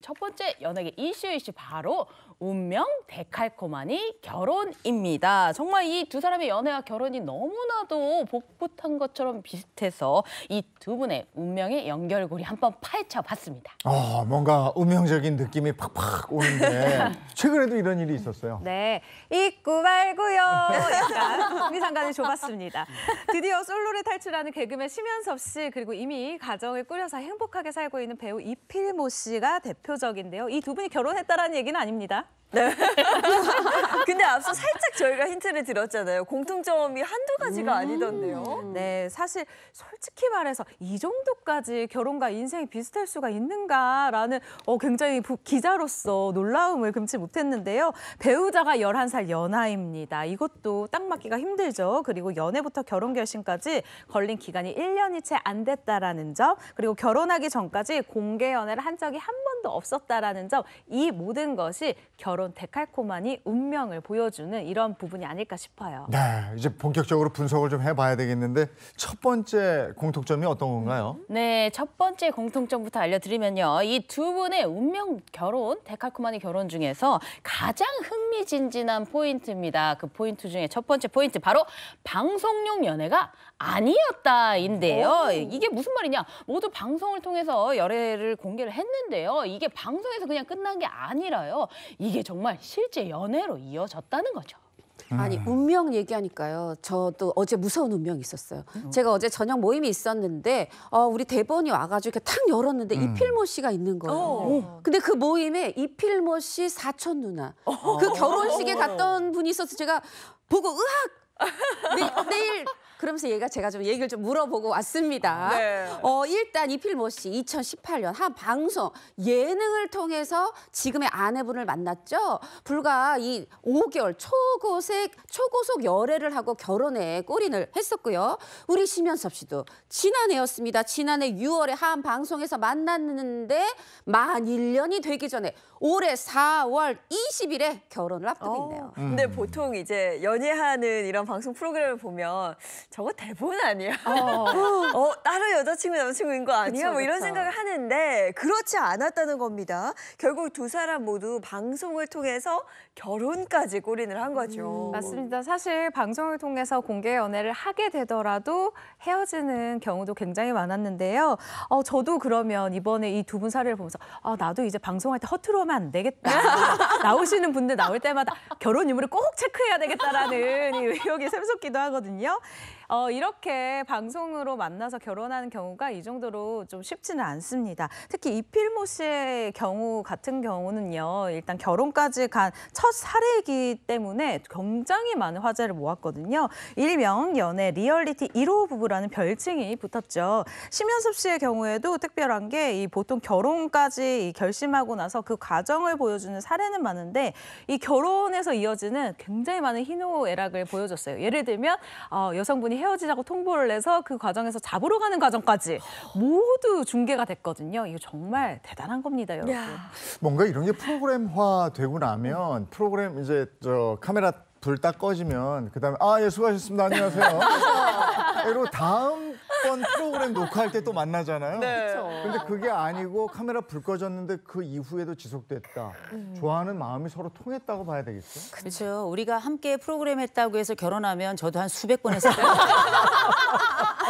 첫 번째 연예계 이슈 바로 운명 데칼코마니 결혼입니다. 정말 이 두 사람의 연애와 결혼이 너무나도 복붙한 것처럼 비슷해서 이 두 분의 운명의 연결고리 한번 파헤쳐봤습니다. 뭔가 운명적인 느낌이 팍팍 오는데 최근에도 이런 일이 있었어요. 네, 잊고 말고요. 약간 흥미상관을 줘봤습니다. 드디어 솔로를 탈출하는 개그맨 심연섭 씨, 그리고 이미 가정을 꾸려서 행복하게 살고 있는 배우 이필모 씨가 대표적인데요. 이 두 분이 결혼했다라는 얘기는 아닙니다. 네. 근데 앞서 살짝 저희가 힌트를 드렸잖아요. 공통점이 한두 가지가 아니던데요. 네, 사실 솔직히 말해서 이 정도까지 결혼과 인생이 비슷할 수가 있는가라는 굉장히 기자로서 놀라움을 금치 못했는데요. 배우자가 11살 연하입니다. 이것도 딱 맞기가 힘들죠. 그리고 연애부터 결혼 결심까지 걸린 기간이 1년이 채 안 됐다라는 점, 그리고 결혼하기 전까지 공개 연애를 한 적이 한 번도 없었다라는 점, 이 모든 것이 결혼 데칼코마니 운명을 보여주는 이런 부분이 아닐까 싶어요. 네, 이제 본격적으로 분석을 좀 해봐야 되겠는데 첫 번째 공통점이 어떤 건가요? 네, 첫 번째 공통점부터 알려드리면요. 이 두 분의 운명 결혼, 데칼코마니 결혼 중에서 가장 흥미진진한 포인트입니다. 그 포인트 중에 첫 번째 포인트, 바로 방송용 연애가 아니었다인데요. 이게 무슨 말이냐? 모두 방송을 통해서 연애를 공개를 했는데요. 이게 방송에서 그냥 끝난 게 아니라요. 이게 정말 실제 연애로 이어졌다는 거죠. 아니, 운명 얘기하니까요. 저도 어제 무서운 운명이 있었어요. 제가 어제 저녁 모임이 있었는데 우리 대본이 와가지고 이렇게 탁 열었는데 이필모 씨가 있는 거예요. 근데 그 모임에 이필모 씨 사촌 누나, 그 결혼식에 갔던 분이 있어서 제가 보고 으악! 내일 그러면서 제가 좀 얘기를 좀 물어보고 왔습니다. 네. 일단 이필모 씨 2018년 한 방송 예능을 통해서 지금의 아내분을 만났죠. 불과 이 5개월 초고속 열애를 하고 결혼에 골인을 했었고요. 우리 심연섭 씨도 지난해였습니다. 지난해 6월에 한 방송에서 만났는데 만 1년이 되기 전에 올해 4월 20일에 결혼을 앞두고 있네요. 근데 보통 이제 연애하는 이런 방송 프로그램을 보면 저거 대본 아니야? 따로 여자친구 남자친구인 거 아니야? 그쵸, 뭐 이런 그쵸. 생각을 하는데 그렇지 않았다는 겁니다. 결국 두 사람 모두 방송을 통해서 결혼까지 골인을 한 거죠. 맞습니다. 사실 방송을 통해서 공개 연애를 하게 되더라도 헤어지는 경우도 굉장히 많았는데요. 저도 그러면 이번에 이 두 분 사례를 보면서 나도 이제 방송할 때 허투루 하면 안 되겠다. 나오시는 분들 나올 때마다 결혼 유무를 꼭 체크해야 되겠다라는 이 의욕이 샘솟기도 하거든요. 이렇게 방송으로 만나서 결혼하는 경우가 이 정도로 좀 쉽지는 않습니다. 특히 이필모 씨의 경우 같은 경우는요. 일단 결혼까지 간 첫 사례이기 때문에 굉장히 많은 화제를 모았거든요. 일명 연애 리얼리티 1호 부부라는 별칭이 붙었죠. 심연섭 씨의 경우에도 특별한 게 이 보통 결혼까지 결심하고 나서 그 과정을 보여주는 사례는 많은데 이 결혼에서 이어지는 굉장히 많은 희노애락을 보여줬어요. 예를 들면 여성분이 헤어지자고 통보를 해서 그 과정에서 잡으러 가는 과정까지 모두 중계가 됐거든요. 이거 정말 대단한 겁니다, 여러분. 뭔가 이런 게 프로그램화 되고 나면 프로그램 이제 카메라 불 딱 꺼지면 그다음에 예, 수고하셨습니다. 안녕하세요. 그리고 다음번 프로그램 녹화할 때 또 만나잖아요. 네. 근데 그게 아니고 카메라 불 꺼졌는데 그 이후에도 지속됐다. 좋아하는 마음이 서로 통했다고 봐야 되겠죠? 그렇죠. 우리가 함께 프로그램 했다고 해서 결혼하면 저도 한 수백 번 했을 거예요.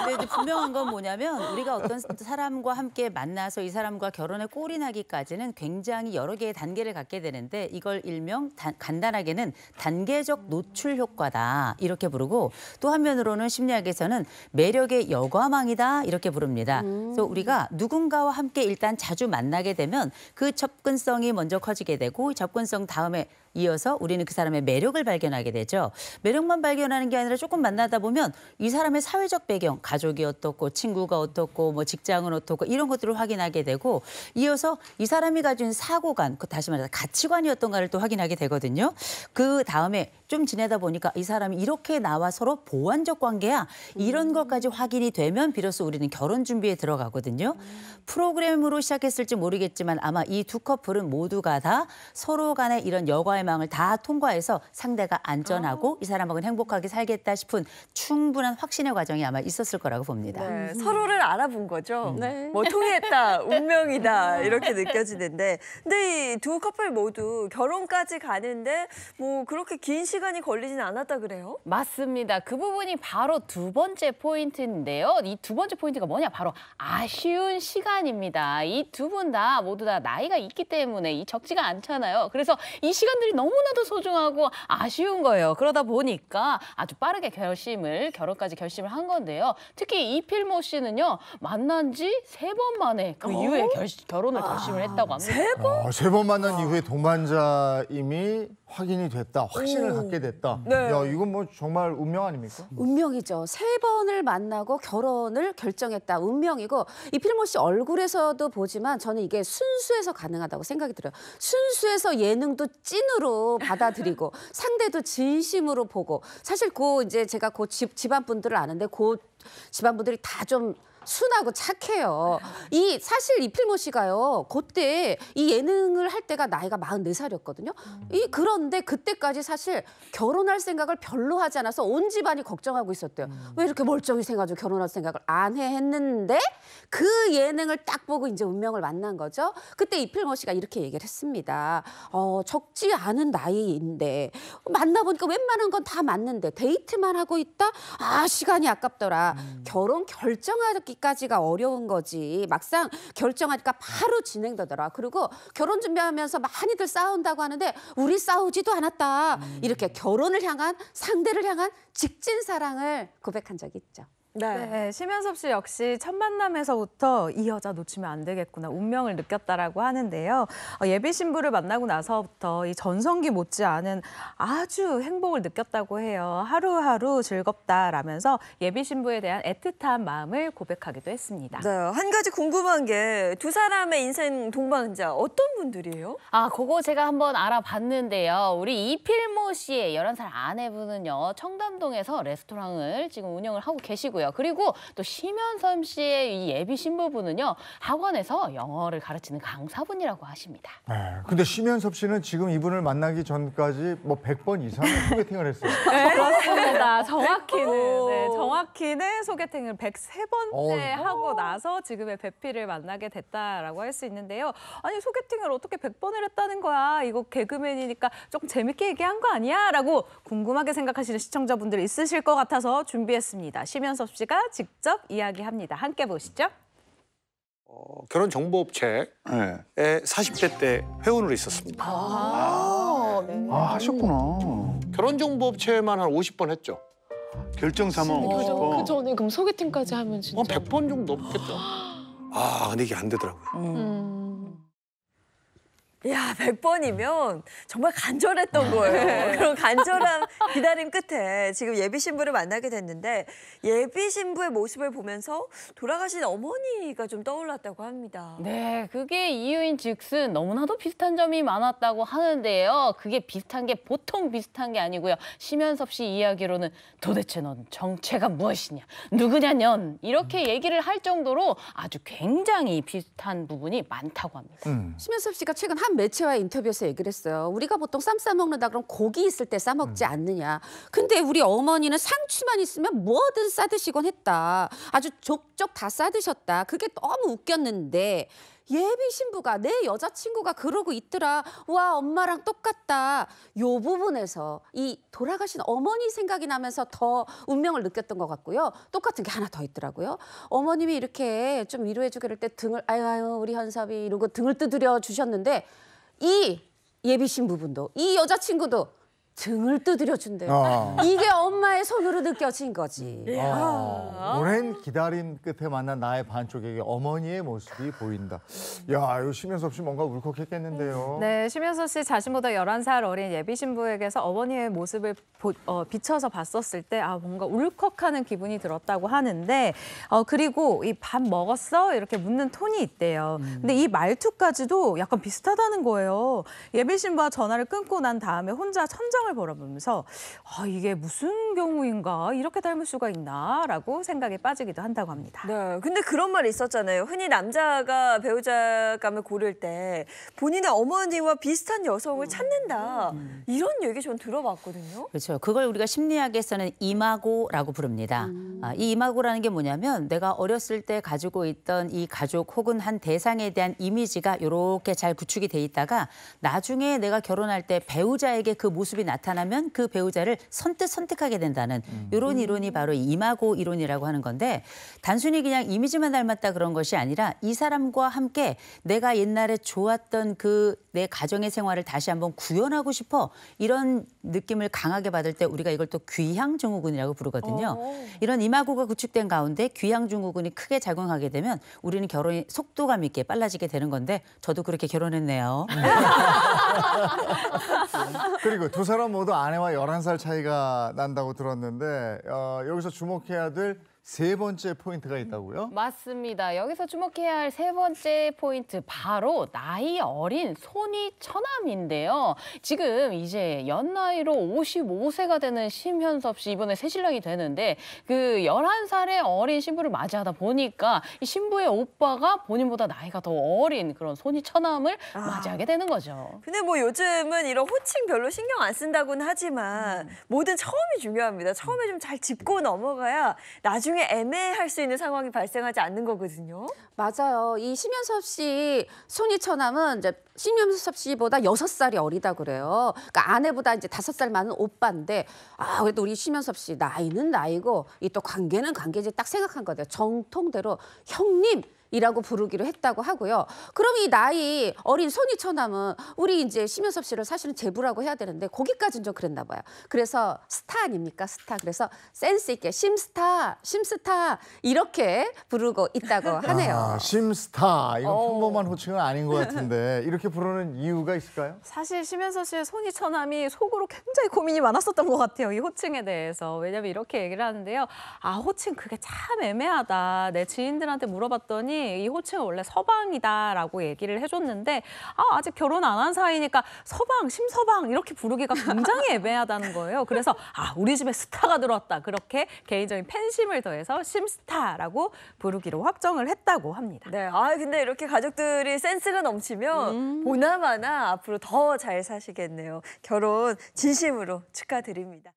근데 이제 분명한 건 뭐냐면 우리가 어떤 사람과 함께 만나서 이 사람과 결혼에 골인하기까지는 굉장히 여러 개의 단계를 갖게 되는데 이걸 일명 간단하게는 단계적 노출 효과다 이렇게 부르고 또 한면으로는 심리학에서는 매력의 여과망이다 이렇게 부릅니다. 그래서 우리가 누군가와 함께 일단 자주 만나게 되면 그 접근성이 먼저 커지게 되고 접근성 다음에 이어서 우리는 그 사람의 매력을 발견하게 되죠. 매력만 발견하는 게 아니라 조금 만나다 보면 이 사람의 사회적 배경, 가족이 어떻고 친구가 어떻고 뭐 직장은 어떻고 이런 것들을 확인하게 되고 이어서 이 사람이 가진 사고관, 다시 말해서 가치관이 어떤가를 또 확인하게 되거든요. 그 다음에 좀 지내다 보니까 이 사람이 이렇게 나와 서로 보완적 관계야 이런 것까지 확인이 되면 되면 비로소 우리는 결혼 준비에 들어가거든요. 프로그램으로 시작했을지 모르겠지만 아마 이 두 커플은 모두가 다 서로 간의 이런 여과의 망을 다 통과해서 상대가 안전하고 이 사람하고는 행복하게 살겠다 싶은 충분한 확신의 과정이 아마 있었을 거라고 봅니다. 네, 서로를 알아본 거죠. 뭐 통했다, 운명이다 이렇게 느껴지는데, 근데 이 두 커플 모두 결혼까지 가는데 뭐 그렇게 긴 시간이 걸리진 않았다 그래요? 맞습니다. 그 부분이 바로 두 번째 포인트인데요. 이 두 번째 포인트가 뭐냐? 바로 아쉬운 시간입니다. 이 두 분 다 모두 다 나이가 있기 때문에 이 적지가 않잖아요. 그래서 이 시간들이 너무나도 소중하고 아쉬운 거예요. 그러다 보니까 아주 빠르게 결혼까지 결심을 한 건데요. 특히 이필모 씨는요, 만난 지 3번 만에 그 이후에 결혼을 결심을 했다고 합니다. 3번 만난 이후에 동반자임이 확인이 됐다, 확신을 갖게 됐다. 네. 야, 이건 뭐 정말 운명 아닙니까? 운명이죠. 3번을 만나고 결혼을 결정했다. 운명이고 이 필모 씨 얼굴에서도 보지만 저는 이게 순수해서 가능하다고 생각이 들어요. 순수해서 예능도 찐으로 받아들이고 상대도 진심으로 보고 사실 이제 제가 집안 분들을 아는데 집안 분들이 다 좀 순하고 착해요. 사실 이필모 씨가요, 그때 이 예능을 할 때가 나이가 44살이었거든요. 그런데 그때까지 사실 결혼할 생각을 별로 하지 않아서 온 집안이 걱정하고 있었대요. 왜 이렇게 멀쩡히 생가지고 결혼할 생각을 안 해 했는데 그 예능을 딱 보고 이제 운명을 만난 거죠. 그때 이필모 씨가 이렇게 얘기를 했습니다. 적지 않은 나이인데 만나보니까 웬만한 건 다 맞는데 데이트만 하고 있다? 시간이 아깝더라. 결혼 결정하기까지가 어려운 거지. 막상 결정하니까 바로 진행되더라. 그리고 결혼 준비하면서 많이들 싸운다고 하는데 우리 싸우지도 않았다. 이렇게 결혼을 향한 상대를 향한 직진 사랑을 고백한 적이 있죠. 네, 심연섭 씨 역시 첫 만남에서부터 이 여자 놓치면 안 되겠구나, 운명을 느꼈다라고 하는데요. 예비 신부를 만나고 나서부터 이 전성기 못지않은 아주 행복을 느꼈다고 해요. 하루하루 즐겁다라면서 예비 신부에 대한 애틋한 마음을 고백하기도 했습니다. 네, 한 가지 궁금한 게 두 사람의 인생 동반자 어떤 분들이에요? 그거 제가 한번 알아봤는데요. 우리 이필모 씨의 11살 아내분은요, 청담동에서 레스토랑을 지금 운영을 하고 계시고요. 그리고 또 심연섭 씨의 이 예비 신부분은요, 학원에서 영어를 가르치는 강사분이라고 하십니다. 네, 근데 심연섭 씨는 지금 이분을 만나기 전까지 뭐 100번 이상의 소개팅을 했어요. 그렇습니다. 정확히는 소개팅을 103번째 하고 나서 지금의 배필을 만나게 됐다라고 할 수 있는데요. 아니, 소개팅을 어떻게 100번을 했다는 거야? 이거 개그맨이니까 조금 재밌게 얘기한 거 아니야? 라고 궁금하게 생각하시는 시청자분들 있으실 것 같아서 준비했습니다. 심연섭 씨가 직접 이야기합니다. 함께 보시죠. 결혼 정보업체에 40대 때 회원으로 있었습니다. 하셨구나. 결혼 정보업체만 한 50번 했죠. 결정사만 없어. 그 전에 그럼 소개팅까지 하면 진짜. 한 100번 정도 넘겠죠. 근데 이게 안 되더라고요. 야, 100번이면 정말 간절했던 거예요. 그런 간절한 기다림 끝에 지금 예비 신부를 만나게 됐는데, 예비 신부의 모습을 보면서 돌아가신 어머니가 좀 떠올랐다고 합니다. 네, 그게 이유인 즉슨 너무나도 비슷한 점이 많았다고 하는데요. 그게 비슷한 게 보통 비슷한 게 아니고요. 심연섭 씨 이야기로는 도대체 넌 정체가 무엇이냐, 누구냐 년, 이렇게 얘기를 할 정도로 아주 굉장히 비슷한 부분이 많다고 합니다. 심연섭 씨가 최근 한 매체와의 인터뷰에서 얘기를 했어요. 우리가 보통 쌈 싸먹는다 그러면 고기 있을 때 싸먹지 않느냐. 근데 우리 어머니는 상추만 있으면 뭐든 싸드시곤 했다. 아주 족족 다 싸드셨다. 그게 너무 웃겼는데 예비 신부가 내 여자친구가 그러고 있더라. 와, 엄마랑 똑같다. 요 부분에서 이 돌아가신 어머니 생각이 나면서 더 운명을 느꼈던 것 같고요. 똑같은 게 하나 더 있더라고요. 어머님이 이렇게 좀 위로해 주기를 때 등을 아유 우리 현섭이 이러고 등을 두드려 주셨는데 이 예비 신부분도 이 여자친구도 등을 두드려 준대요. 이게 엄마의 손으로 느껴진 거지. 오랜 기다림 끝에 만난 나의 반쪽에게 어머니의 모습이 보인다. 야, 이거 심연섭 씨 뭔가 울컥했겠는데요. 네, 심연섭 씨 자신보다 11살 어린 예비 신부에게서 어머니의 모습을 비춰서 봤었을 때 뭔가 울컥하는 기분이 들었다고 하는데 그리고 이 밥 먹었어? 이렇게 묻는 톤이 있대요. 근데 이 말투까지도 약간 비슷하다는 거예요. 예비 신부와 전화를 끊고 난 다음에 혼자 천장 표정을 바라보면서 이게 무슨 경우인가 이렇게 닮을 수가 있나라고 생각에 빠지기도 한다고 합니다. 네, 근데 그런 말이 있었잖아요. 흔히 남자가 배우자감을 고를 때 본인의 어머니와 비슷한 여성을 찾는다. 이런 얘기 전 들어봤거든요. 그렇죠. 그걸 우리가 심리학에서는 이마고라고 부릅니다. 이 이마고라는 게 뭐냐면 내가 어렸을 때 가지고 있던 이 가족 혹은 한 대상에 대한 이미지가 이렇게 잘 구축이 돼 있다가 나중에 내가 결혼할 때 배우자에게 그 모습이 나타나면 그 배우자를 선택하게 된다는 이런 이론이 바로 이마고 이론이라고 하는 건데 단순히 그냥 이미지만 닮았다 그런 것이 아니라 이 사람과 함께 내가 옛날에 좋았던 그 내 가정의 생활을 다시 한번 구현하고 싶어 이런 느낌을 강하게 받을 때 우리가 이걸 또 귀향증후군이라고 부르거든요. 이런 이마고가 구축된 가운데 귀향증후군이 크게 작용하게 되면 우리는 결혼이 속도감 있게 빨라지게 되는 건데 저도 그렇게 결혼했네요. 그리고 두 사람 모두 아내와 11살 차이가 난다고 들었는데 여기서 주목해야 될 세 번째 포인트가 있다고요? 맞습니다. 여기서 주목해야 할 세 번째 포인트 바로 나이 어린 손이처남인데요. 지금 이제 연나이로 55세가 되는 심현섭 씨 이번에 새신랑이 되는데 그 11살의 어린 신부를 맞이하다 보니까 이 신부의 오빠가 본인보다 나이가 더 어린 그런 손이처남을 맞이하게 되는 거죠. 근데 뭐 요즘은 이런 호칭 별로 신경 안 쓴다고는 하지만 뭐든 처음이 중요합니다. 처음에 좀 잘 짚고 넘어가야 나중에 애매할 수 있는 상황이 발생하지 않는 거거든요. 맞아요. 이 심연섭 씨 손이처남은 이제 심연섭 씨보다 6살이 어리다 그래요. 그러니까 아내보다 이제 5살 많은 오빠인데 그래도 우리 심연섭 씨 나이는 나이고 이 또 관계는 관계지 딱 생각한 거예요. 정통대로 형님. 이라고 부르기로 했다고 하고요. 그럼 이 나이 어린 손이처남은 우리 이제 심연섭 씨를 사실은 제부라고 해야 되는데 거기까지는 좀 그랬나 봐요. 그래서 스타 아닙니까? 스타. 그래서 센스 있게 심스타 이렇게 부르고 있다고 하네요. 심스타. 이건 평범한 호칭은 아닌 것 같은데 이렇게 부르는 이유가 있을까요? 사실 심현섭 씨의 손이처남이 속으로 굉장히 고민이 많았었던 것 같아요. 이 호칭에 대해서. 왜냐면 이렇게 얘기를 하는데요. 호칭 그게 참 애매하다. 내 지인들한테 물어봤더니 이 호칭은 원래 서방이다라고 얘기를 해줬는데 아직 결혼 안 한 사이니까 서방, 심서방 이렇게 부르기가 굉장히 애매하다는 거예요. 그래서 우리 집에 스타가 들어왔다. 그렇게 개인적인 팬심을 더해서 심스타라고 부르기로 확정을 했다고 합니다. 네, 근데 이렇게 가족들이 센스가 넘치면 보나마나 앞으로 더 잘 사시겠네요. 결혼 진심으로 축하드립니다.